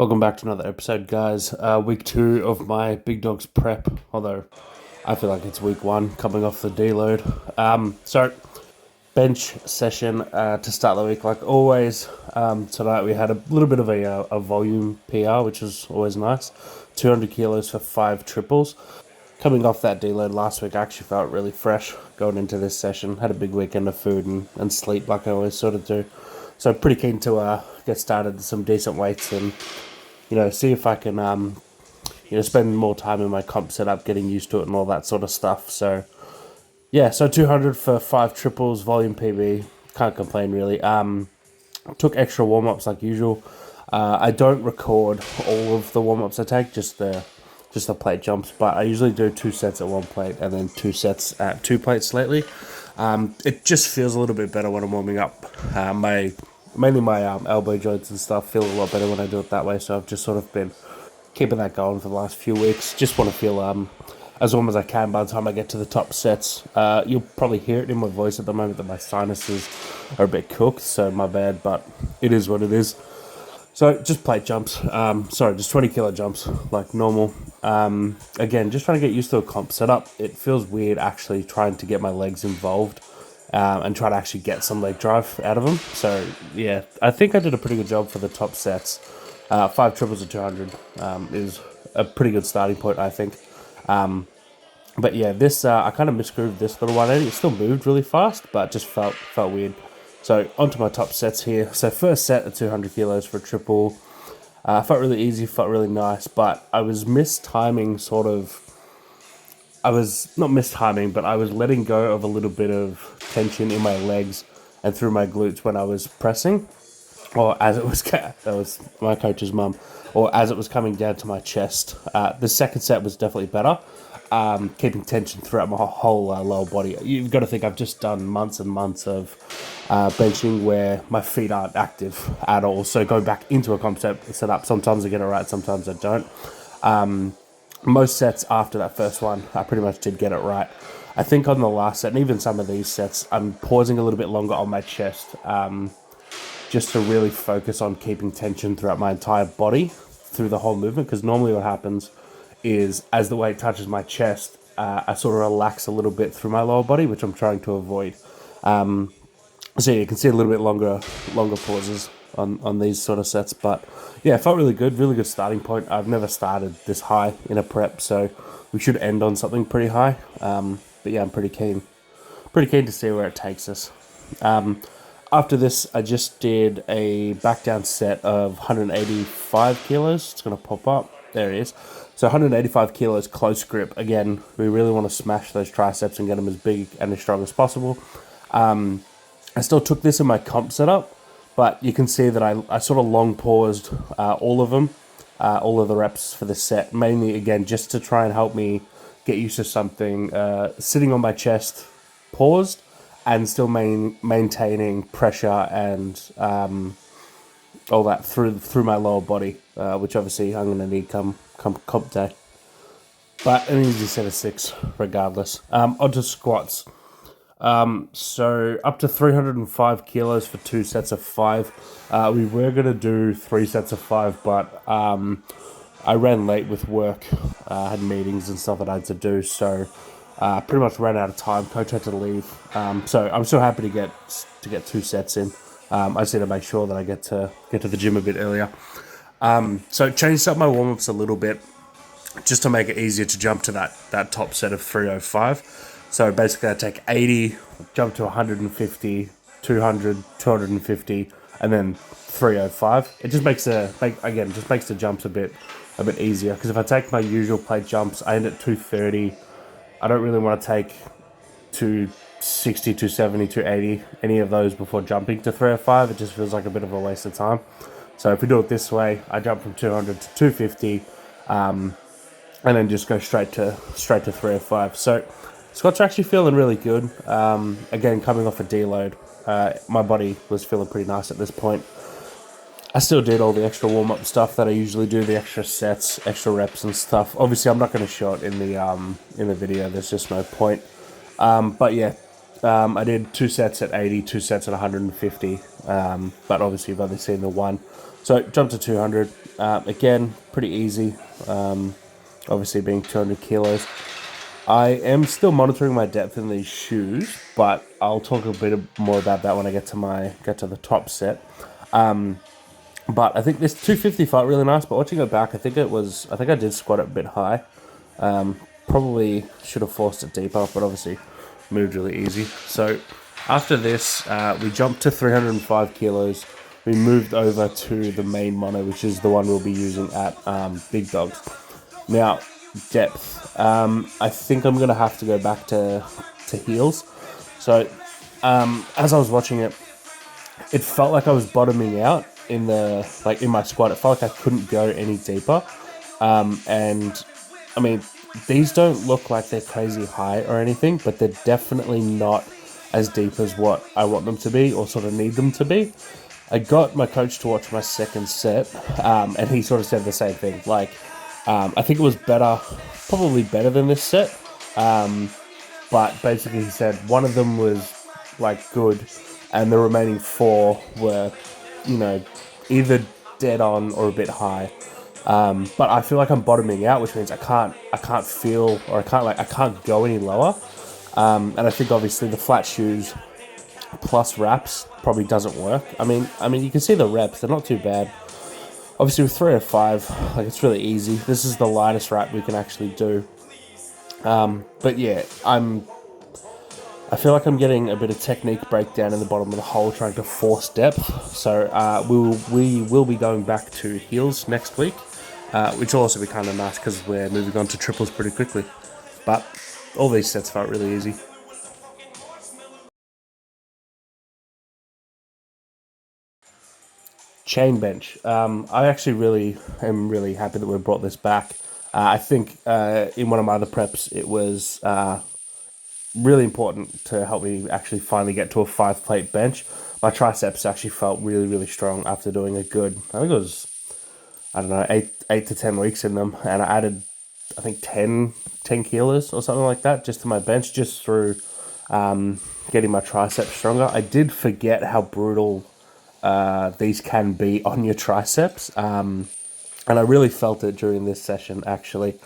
Welcome back to another episode, guys. Week 2 of my Big Dogs prep, although I feel like it's week 1 coming off the deload. So, bench session to start the week, like always. Tonight we had a little bit of a volume PR, which was always nice. 200 kilos for 5 triples. Coming off that deload last week, I actually felt really fresh going into this session. Had a big weekend of food and sleep like I always sort of do. So pretty keen to get started with some decent weights and see if I can, spend more time in my comp setup, getting used to it and all that sort of stuff. So, yeah, so 200 for 5 triples, volume PB, can't complain really. Took extra warm-ups like usual. I don't record all of the warm-ups I take, just the plate jumps, but I usually do 2 sets at 1 plate and then 2 sets at 2 plates lately. It just feels a little bit better when I'm warming up. Mainly my elbow joints and stuff feel a lot better when I do it that way, so I've just sort of been keeping that going for the last few weeks. Just want to feel as warm as I can by the time I get to the top sets. You'll probably hear it in my voice at the moment that my sinuses are a bit cooked, so my bad, but it is what it is. So just plate jumps, just 20 kilo jumps like normal. Again, just trying to get used to a comp setup. It feels weird actually trying to get my legs involved and try to actually get some leg drive out of them. So yeah, I think I did a pretty good job for the top sets. 5 triples at 200 is a pretty good starting point, I think. But yeah, this I kind of misgrooved this little 180. It still moved really fast, but just felt weird. So onto my top sets here. So first set at 200 kilos for a triple. Felt really easy, felt really nice, but I was mistiming sort of. I was not mistiming, but I was letting go of a little bit of tension in my legs and through my glutes when I was pressing, or as it was, that was my coach's mum, or as it was coming down to my chest. The second set was definitely better, keeping tension throughout my whole lower body. You've got to think I've just done months and months of benching where my feet aren't active at all. So going back into a comp setup, sometimes I get it right, sometimes I don't. Most sets after that first one, I pretty much did get it right. I think on the last set, and even some of these sets, I'm pausing a little bit longer on my chest, just to really focus on keeping tension throughout my entire body through the whole movement. Because normally what happens is as the weight touches my chest, I sort of relax a little bit through my lower body, which I'm trying to avoid. So you can see a little bit longer pauses on these sort of sets, but yeah, it felt really good starting point. I've never started this high in a prep, so we should end on something pretty high. But yeah, I'm pretty keen to see where it takes us. After this, I just did a back down set of 185 kilos. It's going to pop up. There it is. So 185 kilos close grip. Again, we really want to smash those triceps and get them as big and as strong as possible. I still took this in my comp setup, but you can see that I sort of long paused all of them, all of the reps for this set, mainly, again, just to try and help me get used to something, sitting on my chest, paused, and still maintaining pressure and all that through my lower body, which obviously I'm going to need come comp day. But an easy set of 6, regardless. Onto squats. So up to 305 kilos for 2 sets of 5. We were going to do 3 sets of 5, but I ran late with work. I had meetings and stuff that I had to do, so pretty much ran out of time. Coach had to leave. So I'm still happy to get 2 sets in. I just need to make sure that I get to the gym a bit earlier. So changed up my warm-ups a little bit just to make it easier to jump to that top set of 305. So basically I take 80, jump to 150, 200, 250, and then 305. It just makes the jumps a bit easier, because if I take my usual plate jumps, I end at 230. I don't really want to take 260, 270, 280, any of those before jumping to 305. It just feels like a bit of a waste of time. So if we do it this way, I jump from 200 to 250, and then just go straight to 305. So squats are actually feeling really good. Again, coming off a deload, my body was feeling pretty nice at this point. I still did all the extra warm-up stuff that I usually do, the extra sets, extra reps and stuff. Obviously, I'm not going to show it in the video. There's just no point. But yeah, I did 2 sets at 80, 2 sets at 150. But obviously, you've only seen the one. So jumped to 200. Again, pretty easy. Obviously, being 200 kilos. I am still monitoring my depth in these shoes, but I'll talk a bit more about that when I get to the top set. But I think this 250 felt really nice. But watching it back, I think I did squat it a bit high. Probably should have forced it deeper, but obviously moved really easy. So after this, we jumped to 305 kilos. We moved over to the main mono, which is the one we'll be using at Big Dogs. Now, depth. I think I'm gonna have to go back to heels. So as I was watching it, it felt like I was bottoming out in my squat. It felt like I couldn't go any deeper. And I mean, these don't look like they're crazy high or anything, but they're definitely not as deep as what I want them to be or sort of need them to be. I got my coach to watch my second set, and he sort of said the same thing. Like, I think it was probably better than this set. But basically, he said one of them was like good, and the remaining four were, you know, either dead on or a bit high. But I feel like I'm bottoming out, which means I can't feel, or I can't go any lower. And I think obviously the flat shoes plus wraps probably doesn't work. I mean, you can see the reps; they're not too bad. Obviously, with 305, like it's really easy. This is the lightest wrap we can actually do. But yeah, I feel like I'm getting a bit of technique breakdown in the bottom of the hole, trying to force depth. So we will be going back to heels next week, which will also be kind of nice because we're moving on to triples pretty quickly. But all these sets felt really easy. Chain bench. I actually am really happy that we brought this back. I think in one of my other preps, it was really important to help me actually finally get to a 5 plate bench. My triceps actually felt really, really strong after doing a good, I think it was, I don't know, 8 to 10 weeks in them. And I added, I think 10 kilos or something like that just to my bench, just through getting my triceps stronger. I did forget how brutal these can be on your triceps. And I really felt it during this session, actually.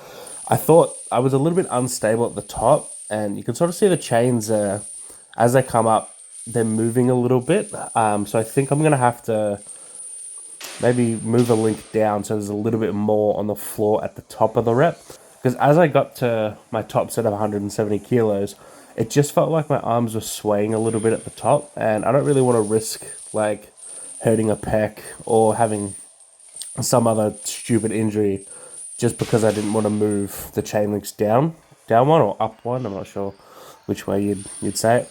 I thought I was a little bit unstable at the top, and you can sort of see the chains as they come up, they're moving a little bit. So I think I'm going to have to maybe move a link down so there's a little bit more on the floor at the top of the rep. Because as I got to my top set of 170 kilos, it just felt like my arms were swaying a little bit at the top, and I don't really want to risk like hurting a pec or having some other stupid injury just because I didn't want to move the chain links down one or up one. I'm not sure which way you'd say it.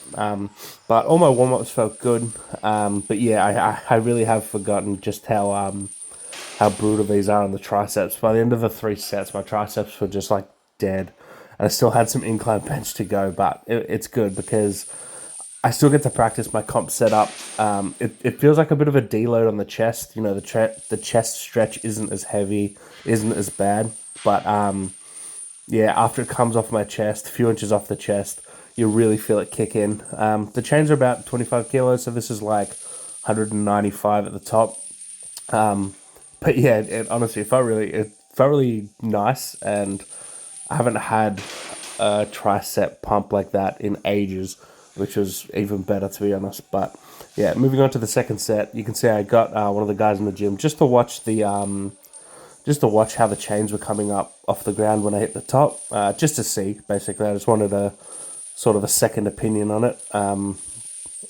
But all my warm ups felt good. But yeah, I really have forgotten just how brutal these are on the triceps. By the end of the 3 sets, my triceps were just like dead, and I still had some incline bench to go. But it's good because I still get to practice my comp setup. It feels like a bit of a deload on the chest. You know, the chest stretch isn't as heavy, isn't as bad. But yeah, after it comes off my chest, a few inches off the chest, you really feel it kick in. The chains are about 25 kilos, so this is like 195 at the top. But yeah, honestly, it felt really nice, and I haven't had a tricep pump like that in ages, which was even better, to be honest. But yeah, moving on to the second set, you can see I got one of the guys in the gym just to watch how the chains were coming up off the ground when I hit the top, just to see. Basically, I just wanted a sort of a second opinion on it.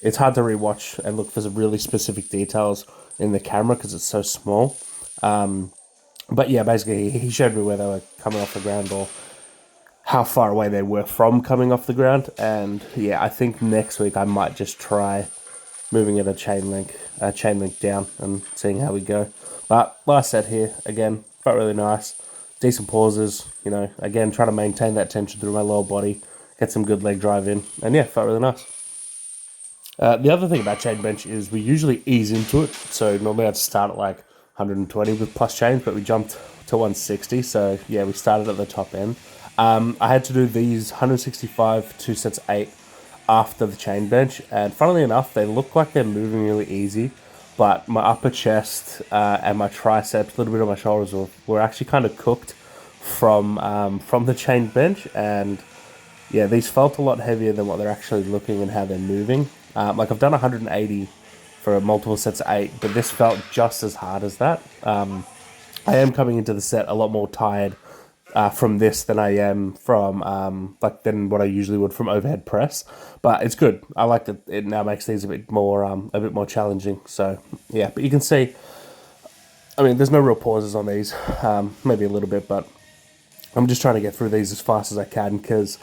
It's hard to rewatch and look for some really specific details in the camera because it's so small. But yeah, basically, he showed me where they were coming off the ground or how far away they were from coming off the ground. And yeah, I think next week I might just try moving it a chain link down and seeing how we go. But last set here, again, felt really nice. Decent pauses, you know, again, trying to maintain that tension through my lower body, get some good leg drive in. And yeah, felt really nice. The other thing about chain bench is we usually ease into it. So normally I'd start at like 120 with plus chains, but we jumped to 160. So yeah, we started at the top end. I had to do these 165 2 sets 8 after the chain bench, and funnily enough, they look like they're moving really easy. but my upper chest and my triceps, a little bit of my shoulders were actually kind of cooked from the chain bench, and yeah, these felt a lot heavier than what they're actually looking and how they're moving. Like I've done 180 for multiple sets of 8, but this felt just as hard as that. I am coming into the set a lot more tired from this than I am from than what I usually would from overhead press. But it's good. I like that it now makes these a bit more challenging. So yeah, but you can see. I mean, there's no real pauses on these. Maybe a little bit, but I'm just trying to get through these as fast as I can because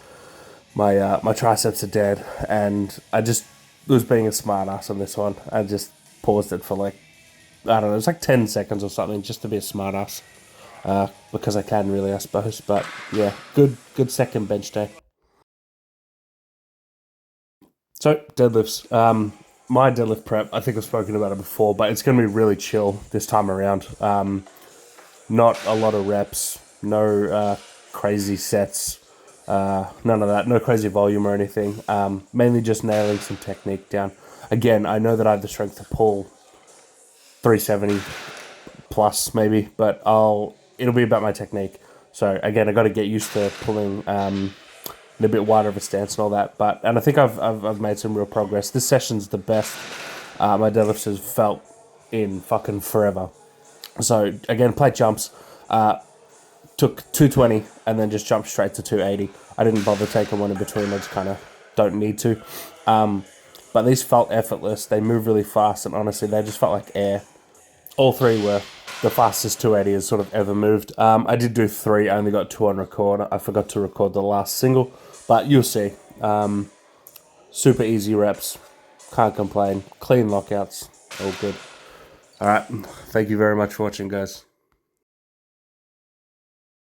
my triceps are dead, and I just was being a smart ass on this one. I just paused it for like, I don't know, it's like 10 seconds or something just to be a smart ass. Because I can really, I suppose. But yeah, good second bench day. So deadlifts. My deadlift prep, I think I've spoken about it before, but it's going to be really chill this time around. Not a lot of reps, no crazy sets, none of that, no crazy volume or anything. Mainly just nailing some technique down. Again, I know that I have the strength to pull 370 plus maybe, but it'll be about my technique. So again, I got to get used to pulling a bit wider of a stance and all that. And I think I've made some real progress. This session's the best my deadlifts has felt in fucking forever. So again, plate jumps. Took 220 and then just jumped straight to 280. I didn't bother taking one in between. I just kind of don't need to. But these felt effortless. They move really fast, and honestly, they just felt like air. All three were the fastest 280 has sort of ever moved. I did do 3. I only got 2 on record. I forgot to record the last single, but you'll see. Super easy reps. Can't complain. Clean lockouts. All good. All right. Thank you very much for watching, guys.